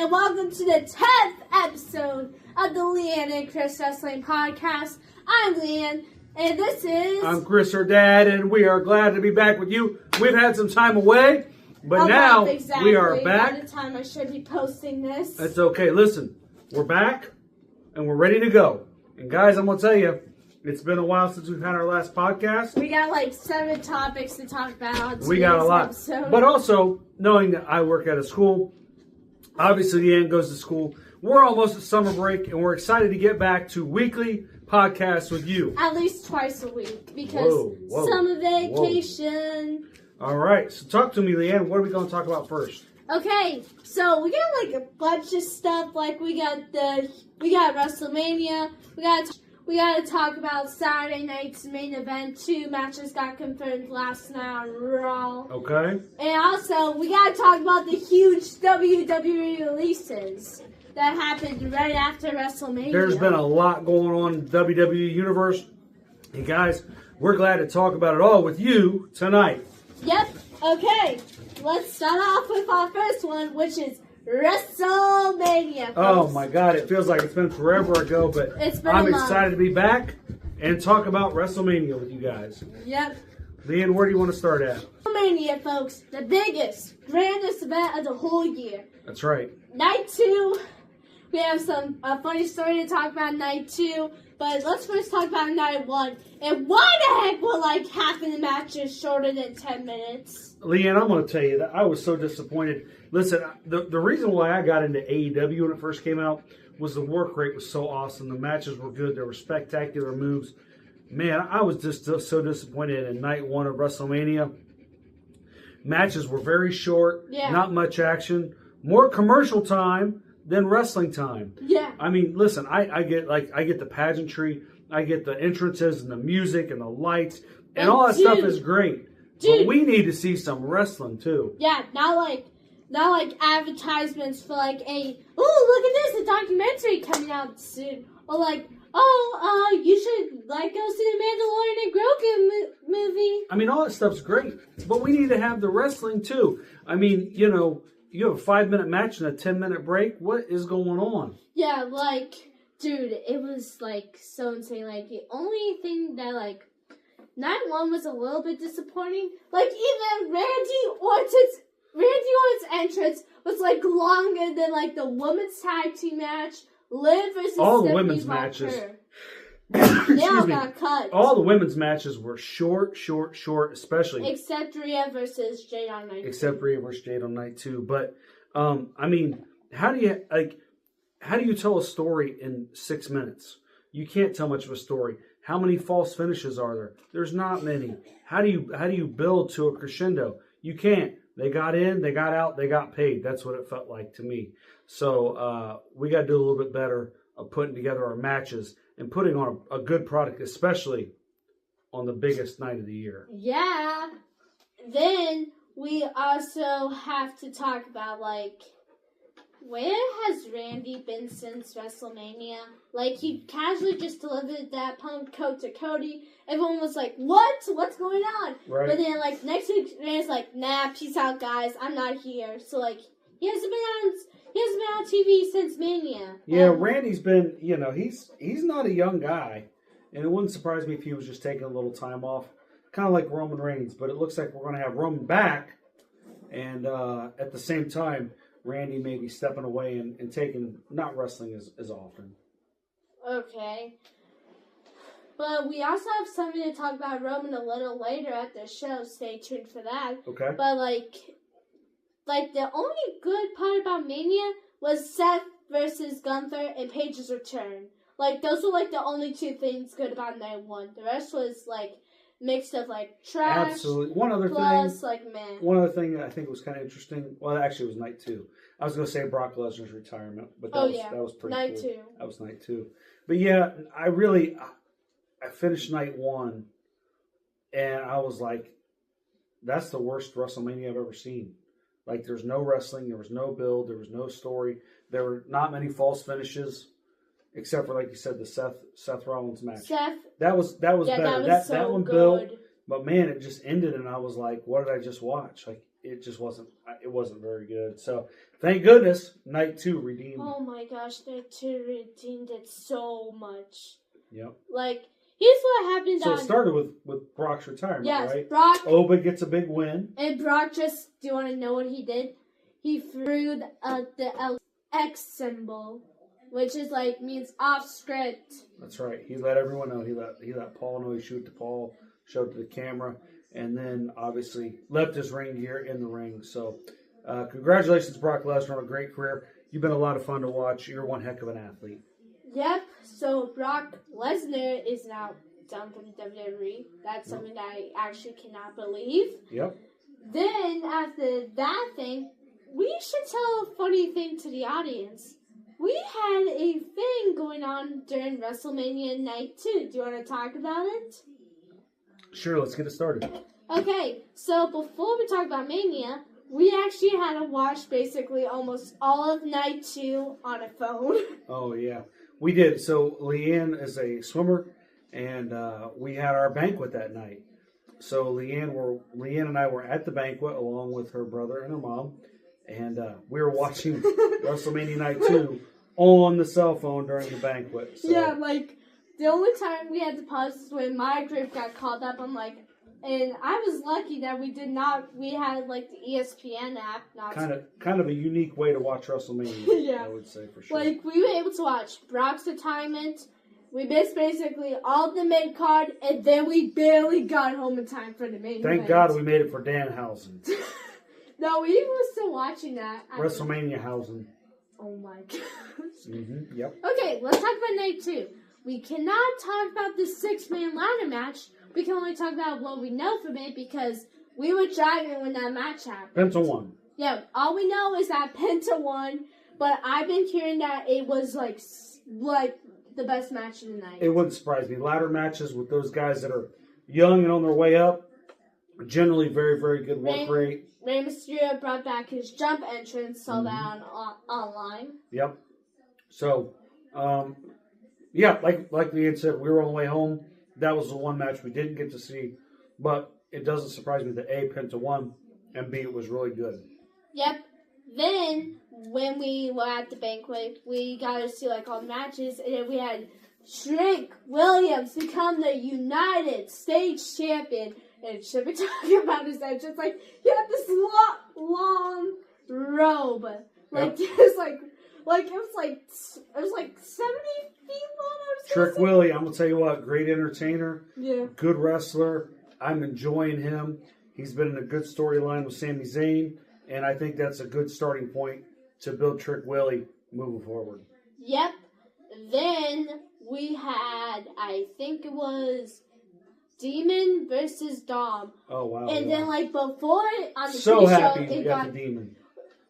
and welcome to the 10th episode of the Leanne and Chris Wrestling Podcast. I'm Leanne, and this is... I'm Chris, her dad, and we are glad to be back with you. We've had some time away, but now we are back. By the time I should be posting this. That's okay. Listen, we're back, and we're ready to go. And guys, I'm going to tell you, it's been a while since we've had our last podcast. We got like 7 topics to talk about on today's We got a lot. episode. But also, knowing that I work at a school, obviously Leanne goes to school, we're almost at summer break, and we're excited to get back to weekly podcasts with you. At least twice a week, because summer vacation. All right, so talk to me, Leanne. What are we going to talk about first? Okay, so we got like a bunch of stuff. Like we got WrestleMania. We got to talk about Saturday night's main event. 2 matches got confirmed last night on Raw. Okay. And also, we got to talk about the huge WWE releases that happened right after WrestleMania. There's been a lot going on in the WWE Universe. And guys, we're glad to talk about it all with you tonight. Yep. Okay. Let's start off with our first one, which is WrestleMania. Folks. Oh my God, it feels like it's been forever ago, but I'm excited to be back and talk about WrestleMania with you guys. Yep. Leanne, where do you want to start at? WrestleMania, folks, the biggest, grandest event of the whole year. That's right. Night 2, we have a funny story to talk about night 2, but let's first talk about night 1. And why the heck were like half of the matches shorter than 10 minutes? Leanne, I'm going to tell you that I was so disappointed. Listen, the reason why I got into AEW when it first came out was the work rate was so awesome. The matches were good. There were spectacular moves. Man, I was just so disappointed in night 1 of WrestleMania. Matches were very short, not much action, more commercial time than wrestling time. Yeah. I mean, listen, I get the pageantry, I get the entrances and the music and the lights, and all that stuff is great. But we need to see some wrestling too. Yeah, not like advertisements for like look at this, a documentary coming out soon. Or like, you should like go see the Mandalorian and Grogu movie. I mean, all that stuff's great, but we need to have the wrestling too. I mean, you have a 5-minute match and a 10-minute break. What is going on? Yeah, like, dude, it was like so insane. Like the only thing that like night 1 was a little bit disappointing. Like even Randy Orton's entrance was like longer than like the women's tag team match. Liv versus all the Stephanie women's matches. They all got cut. All the women's matches were short, especially. Except Rhea versus Jade on night 2. Except Rhea versus Jade on night 2. But I mean, how do you tell a story in 6 minutes? You can't tell much of a story. How many false finishes are there? There's not many. How do you build to a crescendo? You can't. They got in, they got out, they got paid. That's what it felt like to me. So we got to do a little bit better of putting together our matches and putting on a good product, especially on the biggest night of the year. Yeah. Then we also have to talk about like, where has Randy been since WrestleMania? Like, he casually just delivered that punk coat to Cody. Everyone was like, what? What's going on? Right. But then, like, next week, Randy's like, nah, peace out, guys. I'm not here. So, like, he hasn't been on TV since Mania. Yeah, Randy's been, he's not a young guy. And it wouldn't surprise me if he was just taking a little time off. Kind of like Roman Reigns. But it looks like we're going to have Roman back. And at the same time, Randy may be stepping away and taking, not wrestling as often. Okay. But we also have something to talk about Roman a little later at the show. Stay tuned for that. Okay. But, like the only good part about Mania was Seth versus Gunther and Paige's return. Like, those were, like, the only 2 things good about night 1. The rest was, like, mixed of like trash. Absolutely. One other thing that I think was kind of interesting. Well, actually, it was night 2. I was going to say Brock Lesnar's retirement, but that was pretty night cool. 2. That was night 2. But yeah, I finished night 1, and I was like, that's the worst WrestleMania I've ever seen. Like, there's no wrestling, there was no build, there was no story, there were not many false finishes. Except for, like you said, the Seth Rollins match. That was better. That one built, but man, it just ended, and I was like, "What did I just watch?" Like, it just wasn't. It wasn't very good. So thank goodness, night 2 redeemed. Oh my gosh, night 2 redeemed it so much. Yep. Like, here's what happened. So it started with Brock's retirement, right? Brock. Oba gets a big win. And Brock just, do you want to know what he did? He threw the X symbol, which is like, means off script. That's right. He let everyone know. He let Paul know. He showed it to Paul, showed it to the camera, and then obviously left his ring gear in the ring. So congratulations, Brock Lesnar, on a great career. You've been a lot of fun to watch. You're one heck of an athlete. Yep. So Brock Lesnar is now done from WWE. That's something that I actually cannot believe. Yep. Then after that thing, we should tell a funny thing to the audience. We had a thing going on during WrestleMania Night 2. Do you want to talk about it? Sure, let's get it started. Okay, so before we talk about Mania, we actually had to watch basically almost all of Night 2 on a phone. Oh, yeah. We did. So Leanne is a swimmer, and we had our banquet that night. So Leanne and I were at the banquet along with her brother and her mom, and we were watching WrestleMania Night 2 on the cell phone during the banquet. So. Yeah, like, the only time we had to pause is when my group got called up. I'm like, and I was lucky that we had, like, the ESPN app. Kind of a unique way to watch WrestleMania, yeah. I would say, for sure. Like, we were able to watch Brock's retirement. We missed basically all the mid-card, and then we barely got home in time for the main event. Thank God we made it for Danhausen. No, we were still watching that. WrestleMania Hausen. Oh my gosh. Mm-hmm, yep. Okay, let's talk about Night 2. We cannot talk about the 6-man ladder match. We can only talk about what we know from it because we were driving when that match happened. Penta won. Yeah, all we know is that Penta won, but I've been hearing that it was like the best match of the night. It wouldn't surprise me. Ladder matches with those guys that are young and on their way up are generally very, very good work rate. Rey Mysterio brought back his jump entrance, saw that online. Yep. So, yeah, like Leanne said, we were on the way home. That was the one match we didn't get to see, but it doesn't surprise me that A, Penta won, and B, it was really good. Yep. Then, when we were at the banquet, we got to see, like, all the matches, and then we had Trick Williams become the United States champion, and should be talking about his entrance, like, he had this long robe, like, it was like 70 feet long. Trick Willie, I'm gonna tell you what, great entertainer, yeah, good wrestler. I'm enjoying him. He's been in a good storyline with Sami Zayn, and I think that's a good starting point to build Trick Willie moving forward. Yep. Then we had, I think it was Demon versus Dom. Oh wow! And then like before on the so pre-show, happy we got the Demon.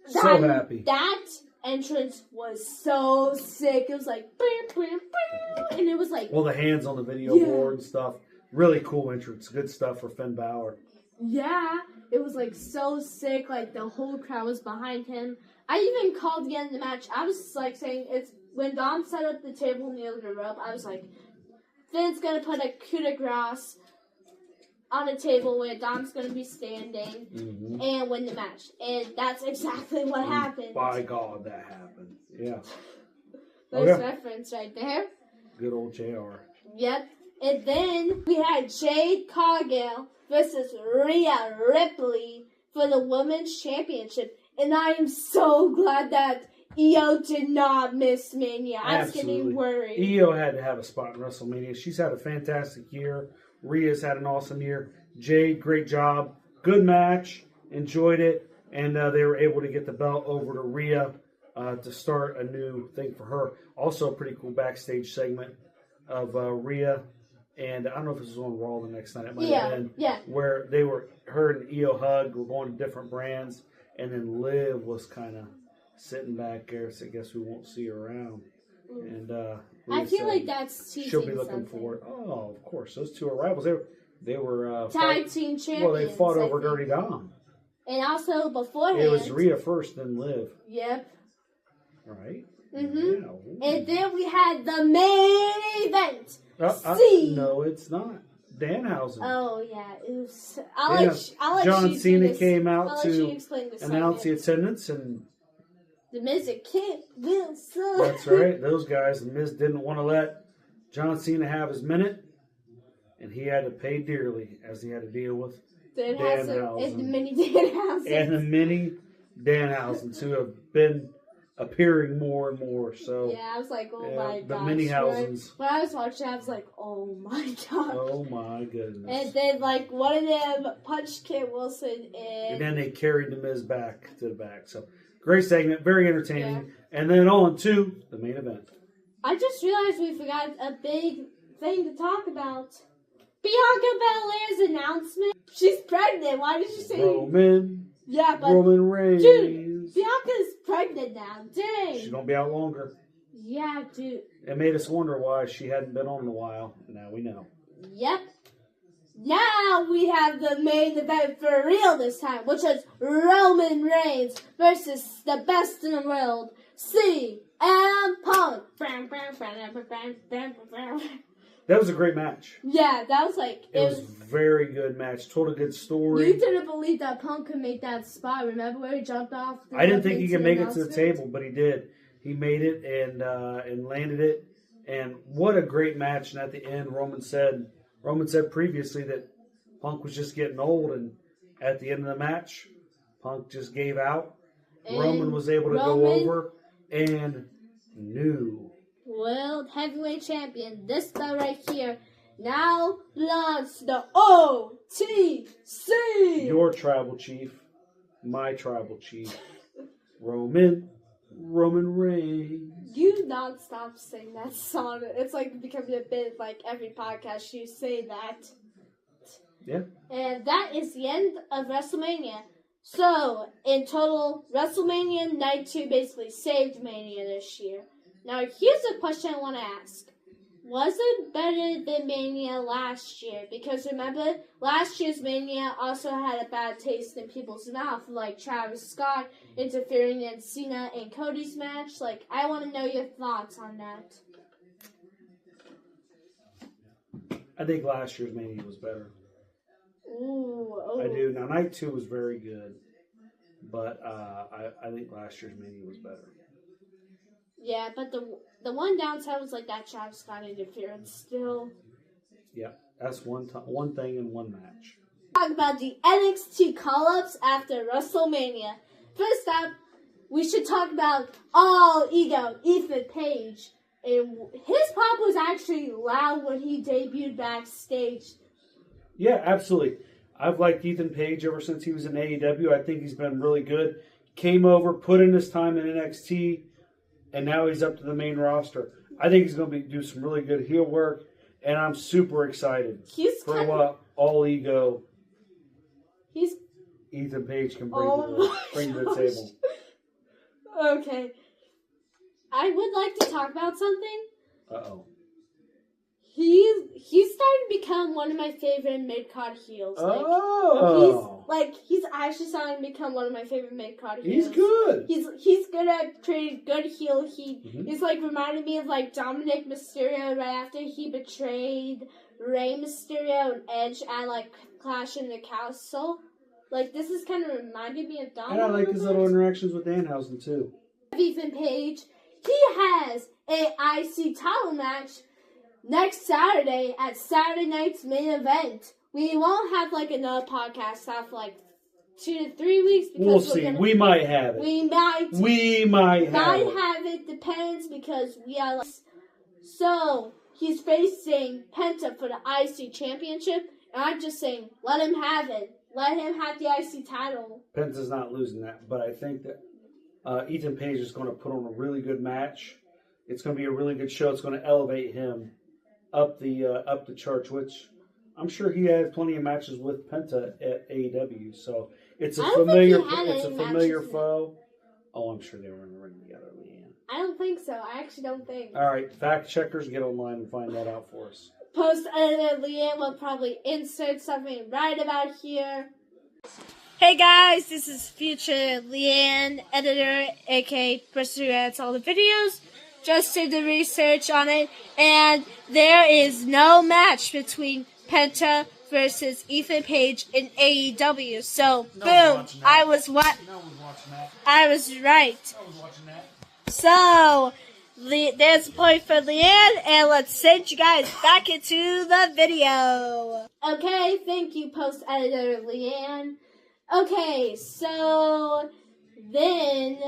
So happy. That entrance was so sick. It was like, and it was like, well, the hands on the video board and stuff. Really cool entrance. Good stuff for Finn Balor. Yeah, it was like so sick. Like the whole crowd was behind him. I even called again in the match. I was like saying it's when Dom set up the table near the rope. I was like, Finn's gonna put a coup de grace on a table where Dom's gonna be standing and win the match, and that's exactly what happened. By God, that happened. Yeah. Nice reference right there. Good old JR. Yep. And then we had Jade Cargill versus Rhea Ripley for the Women's Championship. And I am so glad that Io did not miss Mania. I was getting worried. Io had to have a spot in WrestleMania. She's had a fantastic year. Rhea's had an awesome year. Jade, great job. Good match. Enjoyed it. And they were able to get the belt over to Rhea to start a new thing for her. Also a pretty cool backstage segment of Rhea. And I don't know if this was on Raw the next night. It might have been. Yeah. Where her and Io hugged. We're going to different brands. And then Liv was kind of sitting back there. So I guess we won't see her around. And I feel like that's teasing she'll be looking forward. Oh, of course. Those two are rivals. They were tag team champions. Well, they fought over Dirty Dom. And also beforehand, it was Rhea first, then Liv. Yep. Right. Yeah. And then we had the main event. No, it's not. Danhausen. Oh yeah, it was. I'll let John you Cena do this. came out I'll let to you explain the announce the segment. attendance, and The Miz and Kid Wilson. that's right. Those guys, the Miz didn't want to let John Cena have his minute, and he had to pay dearly as he had to deal with Danhausen And the mini Danhausen. and the mini Danhausens who have been appearing more and more. So yeah, I was like, oh yeah, my the gosh. mini Hausens. When I was watching, I was like, oh my god. Oh my goodness. And then like one of them punched Kid Wilson and then they carried the Miz back to the back. So great segment, very entertaining. Yeah. And then on to the main event. I just realized we forgot a big thing to talk about. Bianca Belair's announcement. She's pregnant. Why did you say Roman? Yeah, but Roman Reigns. Dude, Bianca's pregnant now. Dang. She's gonna be out longer. Yeah, dude. It made us wonder why she hadn't been on in a while. Now we know. Yep. Now we have the main event for real this time, which is Roman Reigns versus the best in the world, CM Punk. That was a great match. Yeah, that was like... It was a very good match. Told a good story. You didn't believe that Punk could make that spot. Remember where he jumped off? I didn't think he could make it to the table, but he did. He made it and landed it. And what a great match. And at the end, Roman said previously that Punk was just getting old. And at the end of the match, Punk just gave out. And Roman was able to go over and new World Heavyweight Champion. This guy right here now belongs to the OTC. Your tribal chief, my tribal chief, Roman Reigns. You non-stop sing that song. It's like becoming a bit like every podcast you say that. Yeah. And that is the end of WrestleMania. So, in total, WrestleMania Night 2 basically saved Mania this year. Now, here's a question I want to ask. Was it better than Mania last year? Because remember, last year's Mania also had a bad taste in people's mouth, like Travis Scott interfering in Cena and Cody's match. Like, I want to know your thoughts on that. I think last year's Mania was better. Ooh, oh. I do. Now, Night 2 was very good, but I think last year's Mania was better. Yeah, but the one downside was like that Travis Scott interference still. Yeah, that's one thing in one match. Talk about the NXT call-ups after WrestleMania. First up, we should talk about All Ego, Ethan Page. And his pop was actually loud when he debuted backstage. Yeah, absolutely. I've liked Ethan Page ever since he was in AEW. I think he's been really good. Came over, put in his time in NXT, and now he's up to the main roster. I think he's going to do some really good heel work, and I'm super excited for what All Ego Ethan Page can bring to the table. Okay. I would like to talk about something. Uh-oh. He's starting to become one of my favorite mid-card heels. He's actually starting to become one of my favorite mid-card heels. He's good. He's good at creating good heel heat. He's reminded me of Dominic Mysterio right after he betrayed Rey Mysterio and Edge at Clash in the Castle. This is kind of reminding me of Dominic. And I like his little interactions with Danhausen too. Ethan Page, he has a IC title match next Saturday at Saturday night's main event. We won't have another podcast after 2 to 3 weeks because we'll see. We might have it. We might have it. Depends because we are so he's facing Penta for the IC championship, and I'm just saying let him have it. Let him have the IC title. Penta's not losing that, but I think that Ethan Page is going to put on a really good match. It's going to be a really good show. It's going to elevate him up the charts, which I'm sure he had plenty of matches with Penta at AEW. So it's a familiar foe. Oh, I'm sure they were in the ring together, Leanne. I don't think so. I actually don't think. All right, fact checkers, get online and find that out for us. Post-edited Leanne will probably insert something right about here. Hey guys, this is future Leanne, editor, aka person who edits all the videos. Just did the research on it, and there is no match between Penta versus Ethan Page in AEW. So, No boom, one's watching that. I was what? No one's watching that. I was right. No one's watching that. So, there's a point for Leanne, and let's send you guys back into the video. Okay, thank you, post editor Leanne. Okay, so then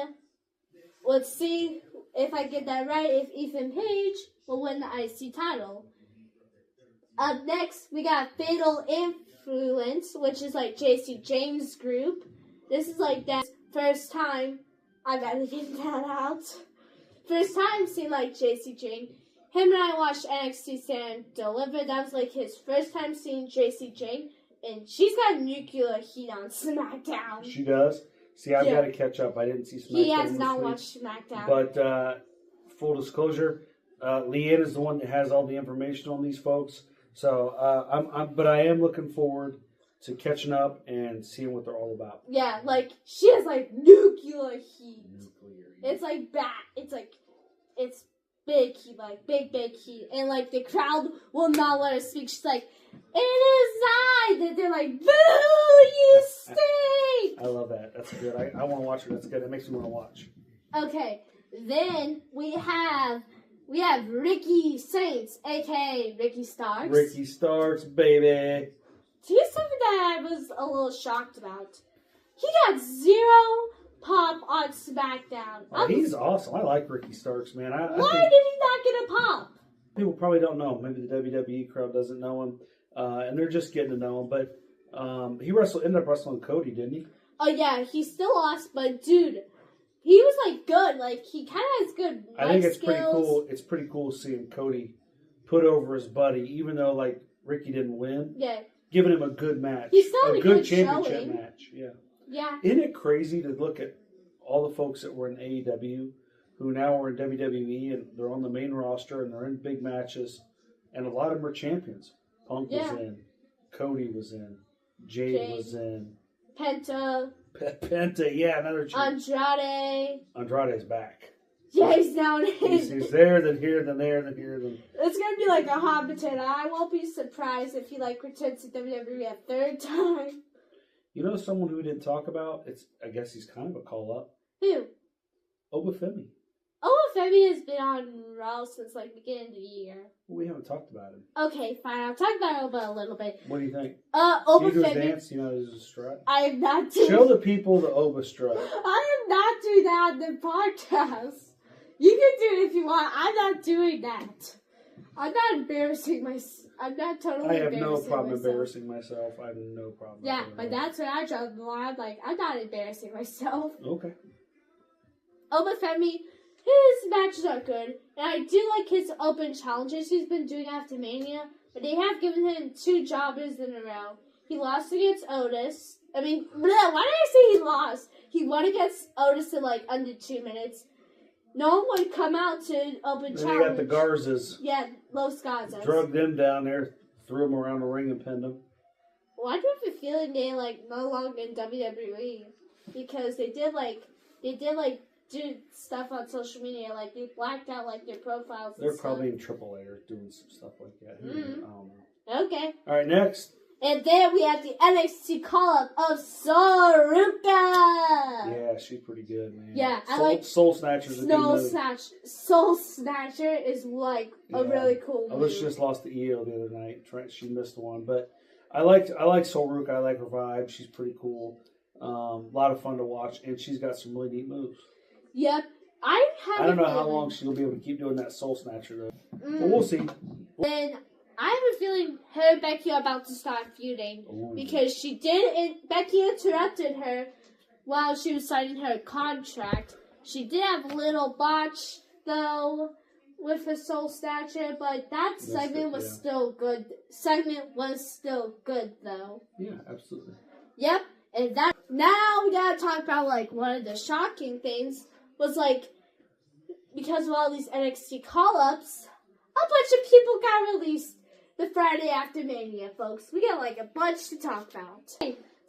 let's see if I get that right. If Ethan Page will win the IC title. Up next, we got Fatal Influence, which is like JC James' group. This is like that first time. I gotta get that out. First time seeing like JC Jane. Him and I watched NXT Stand Deliver. That was like his first time seeing JC Jane. And she's got nuclear heat on SmackDown. She does? See, I've got to catch up. I didn't see SmackDown. He has not watched SmackDown. But full disclosure, Leanne is the one that has all the information on these folks. So, but I am looking forward to catching up and seeing what they're all about. Yeah, like she has like nuclear heat. It's like it's big heat, like big heat, and like the crowd will not let her speak. She's like, "It is I." That they're like, "Boo! You stink!" I love that. That's good. I want to watch it. That's good. It makes me want to watch. Okay, then we have Ricky Saints, aka Ricky Starks. Ricky Starks, baby. Here's something that I was a little shocked about. He got 0 pop on SmackDown. Oh, he's awesome. I like Ricky Starks, man. Why did he not get a pop? People probably don't know him. Maybe the WWE crowd doesn't know him, and they're just getting to know him. But he ended up wrestling Cody, didn't he? Oh yeah, he still lost, but dude, he was like good. Like he kind of has good. I think it's skills. pretty cool. It's pretty cool seeing Cody put over his buddy, even though like Ricky didn't win. Yeah. Giving him a good match. He's still a good championship showing. match. Yeah. Yeah. Isn't it crazy to look at all the folks that were in AEW who now are in WWE and they're on the main roster and they're in big matches, and a lot of them are champions. Punk was in, Cody was in, Jade was in, Penta, yeah, another champion. Andrade's back. Yeah, he's now in. He's there, then here, then there, then here, then. It's gonna be like a Hobbiton. I won't be surprised if he like returns to WWE a third time. You know someone who we didn't talk about? I guess he's kind of a call up. Who? Obafemi. Obafemi has been on Raw since like beginning of the year. Well, we haven't talked about him. Okay, fine. I'll talk about Oba a little bit. What do you think? Obafemi. Do his dance? You know, his strut. I am not doing. Show the people the Oba strut. I am not doing that on the podcast. You can do it if you want. I'm not doing that. I'm not embarrassing myself. I'm not totally embarrassing myself. I have no problem embarrassing myself. I have no problem. Yeah, but that's where I draw the line. Like, I'm not embarrassing myself. Okay. Obafemi, his matches are good. And I do like his open challenges he's been doing after Mania. But they have given him 2 jobbers in a row. He lost against Otis. I mean, why did I say he lost? He won against Otis in like under 2 minutes. No one would come out to open challenge. Then you got the Garzas. Yeah, Los Garzas. Drugged them down there, threw them around the ring and pinned them. Well, I do have a feeling they like no longer in WWE because they did do stuff on social media, like they blacked out like their profiles. They're probably in AAA or doing some stuff like that. I don't know. Okay. All right, next. And then we have the NXT call-up of Saruka. Yeah, she's pretty good, man. Yeah, I like Soul Snatcher's a good move. Soul Snatcher is like a really cool move. Alicia just lost the EO the other night. She missed one, but I like Saruka. I like her vibe. She's pretty cool. A lot of fun to watch, and she's got some really neat moves. Yep. I don't know how long she'll be able to keep doing that Soul Snatcher though. But we'll see. Then I have a feeling her and Becky are about to start feuding. Ooh. Because Becky interrupted her while she was signing her contract. She did have a little botch, though, with her Soul Snatcher, but that segment was still good. Though. Yeah, absolutely. Yep, and now we gotta talk about, like, one of the shocking things was, like, because of all these NXT call-ups, a bunch of people got released the Friday after Mania, folks. We got like a bunch to talk about.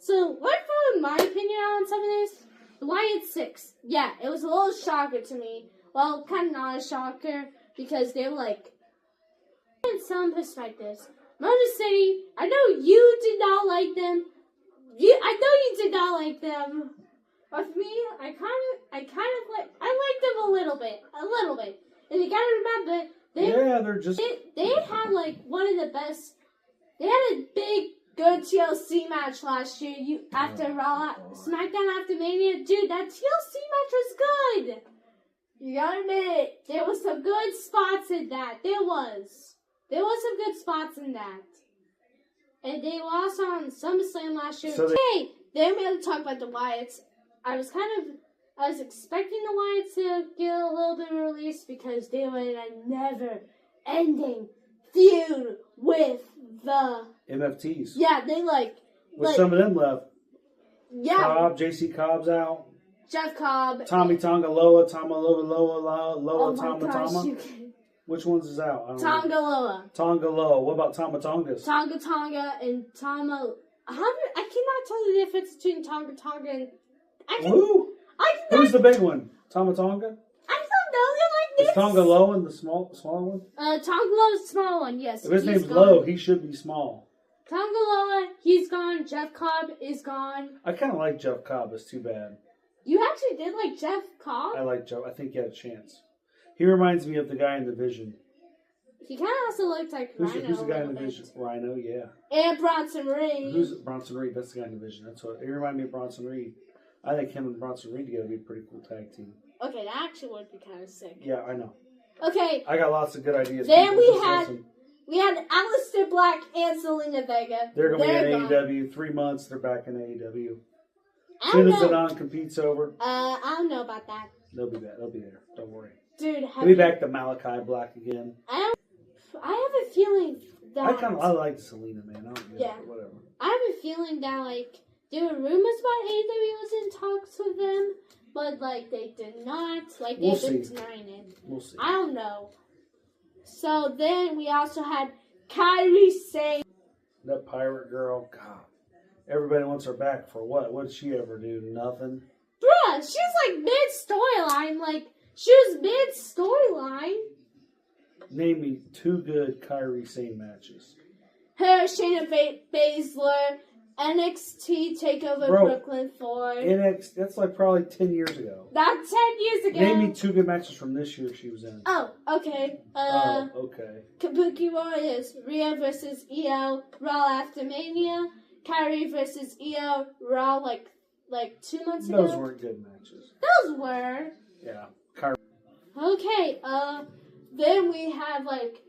So, what from my opinion on some of this? The Wyatt 6. Yeah, it was a little shocker to me. Well, kind of not a shocker, because they were like, in some perspectives, Motor City, I know you did not like them. I know you did not like them. But for me, I liked them a little bit. And you gotta remember, they had like one of the best. They had a big, good TLC match last year. After Raw, SmackDown after Mania, dude, that TLC match was good. You gotta admit, there was some good spots in that. There was some good spots in that. And they lost on SummerSlam last year. Okay, then we had to talk about the Wyatts. I was expecting the Wyatts to get a little bit of release because they were in a never-ending feud with the MFTs. Yeah, they some of them left. Yeah. Cobb, JC Cobb's out. Jeff Cobb. Tommy Tonga Loa, Loa, Oh Tama my gosh, Tama. Which one's is out? Tonga Loa. Tonga Loa. What about Tama Tongas? Tonga and Tama. I cannot tell the difference between Tonga and. Who's the big one? Tama Tonga? I don't know. They're like this. Is Tonga Loa in the small one? Tonga Loa's the small one. Yes. If his name's Low, he should be small. Tonga Loa, he's gone. Jeff Cobb is gone. I kind of like Jeff Cobb. It's too bad. You actually did like Jeff Cobb? I like Jeff. I think he had a chance. He reminds me of the guy in the Vision. He kind of also looks like Rhino. Who's the guy in the Vision? Rhino, yeah. And Bronson Reed. Who's Bronson Reed? That's the guy in the Vision. That's what. He reminds me of Bronson Reed. I think him and Bronson Reed together would be a pretty cool tag team. Okay, that actually would be kind of sick. Yeah, I know. Okay. I got lots of good ideas. Then we had Aleister Black and Zelina Vega. They're going to be in AEW. 3 months, they're back in AEW. As soon as the non-compete's over. I don't know about that. They'll be back. They'll be there. Don't worry. Dude, they'll be back to Malachi Black again. I have a feeling that... I like Selena, man. I don't know. Whatever. I have a feeling that, like, there were rumors about AEW was in talks with them, but, like, they did not. Like, they've been denying it. We'll see. I don't know. So then we also had Kairi Sane. That pirate girl, God. Everybody wants her back for what? What did she ever do? Nothing. Bruh, she's like mid-storyline. Like, she was mid-storyline. Name me 2 good Kairi Sane matches. Her, Shayna Baszler, NXT TakeOver Brooklyn 4. NXT, that's like probably 10 years ago. That's 10 years ago. Name me 2 good matches from this year she was in. Oh, okay. Okay. Kabuki Warriors, Rhea versus Io, Raw after Mania. Kairi versus Io, Raw like 2 months ago. Those weren't good matches. Those were. Yeah. Kairi. Okay, then we have like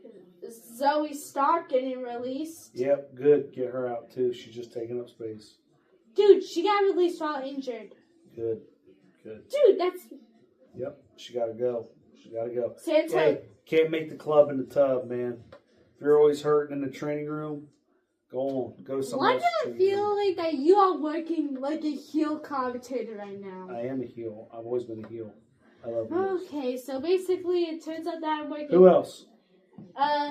Zoe Stark getting released. Yep, good. Get her out too. She's just taking up space. Dude, she got released while injured. Good. Dude, that's... Yep, she gotta go. Santos. Hey, can't make the club in the tub, man. If you're always hurting in the training room, go on. Go somewhere else. Why do I feel like that you are working like a heel commentator right now? I am a heel. I've always been a heel. I love heels. Okay, so basically it turns out that I'm working... Who else?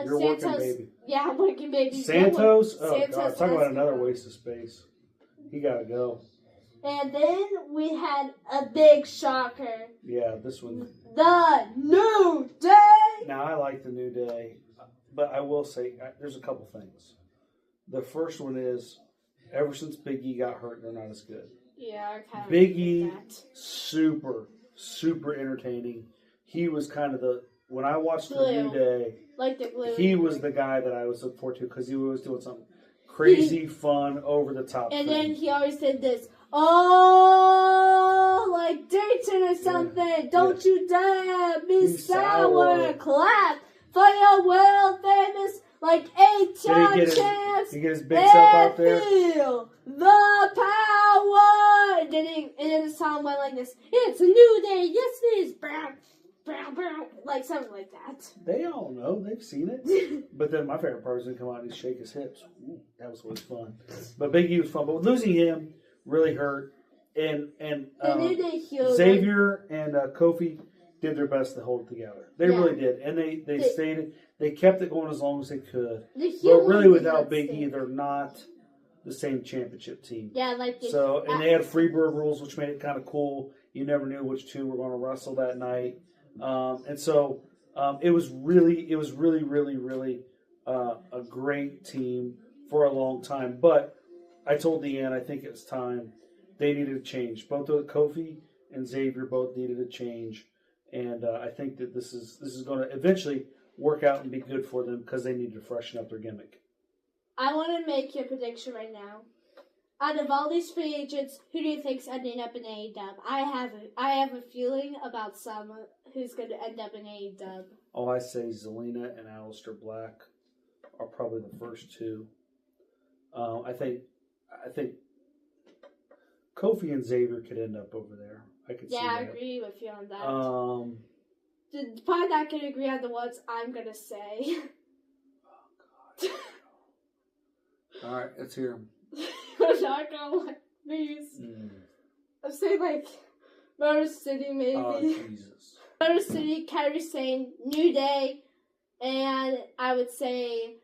You're Santos. Working baby. Yeah, working baby. Santos? Oh, Santos, God. Talk about another waste of space. He got to go. And then we had a big shocker. Yeah, this one. The New Day! Now, I like the New Day. But I will say, there's a couple things. The first one is, ever since Big E got hurt, they're not as good. Yeah, I kind of Big E, super entertaining. He was kind of when I watched the New Day, like the glue. He was the guy that I was looking forward to because he was doing something crazy, fun, over the top. And thing. then he always said this, like Dayton or something. Yeah. Don't you dare be sour. Clap for your world famous, like 8-time champs. He get his big self out there. Feel the power. And then the song went like this. It's a new day. Yes, it is. Like something like that. They all know. They've seen it. But then my favorite part is when he come out and he shake his hips. Ooh, that was always fun. But Big E was fun. But losing him really hurt. And Xavier and Kofi did their best to hold it together. They really did. And they stayed. They kept it going as long as they could. But really, without Big E, they're not the same championship team. Yeah, like and they had Freebird rules, which made it kind of cool. You never knew which 2 were going to wrestle that night. And so it was really a great team for a long time. But I told Leanne I think it's time they needed to change. Both of Kofi and Xavier both needed a change, and I think that this is going to eventually work out and be good for them because they need to freshen up their gimmick. I want to make you a prediction right now. Out of all these free agents, who do you think's ending up in AEW? I have a feeling about someone who's going to end up in AEW. Oh, I say Zelina and Aleister Black are probably the first two. I think Kofi and Xavier could end up over there. I could see that. Yeah, I agree with you on that. Probably not going to agree on the ones I'm going to say. Oh, God. All right, let's hear them. I'm not going to like these. I'm saying like Motor City maybe. Oh, Jesus. Motor City, Kairi Sane, New Day, and I would say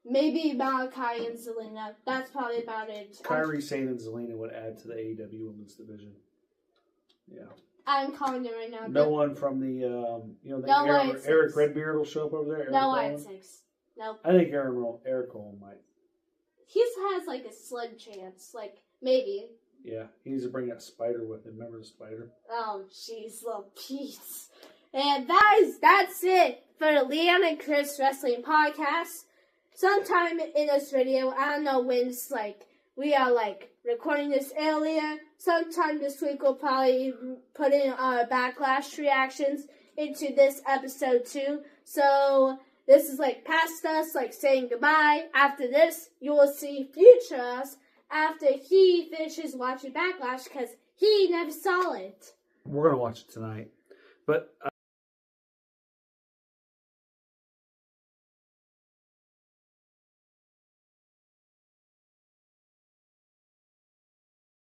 maybe Malachi and Zelina. That's probably about it. Kairi Sane and Zelina would add to the AEW Women's Division. Yeah. I'm calling it right now. No one from the, Eric Redbeard will show up over there. No White Six. Nope. I think Eric Rowan might. He has like a slim chance. Like, maybe. Yeah, he needs to bring that spider with him. Remember the spider? Oh, jeez, little piece. And that's it for the Leanne and Chris Wrestling Podcast. Sometime in this video, I don't know when it's like, we are like recording this earlier. Sometime this week we'll probably put in our backlash reactions into this episode too. So this is like past us, like saying goodbye. After this, you will see future us after he finishes watching Backlash because he never saw it. We're going to watch it tonight. But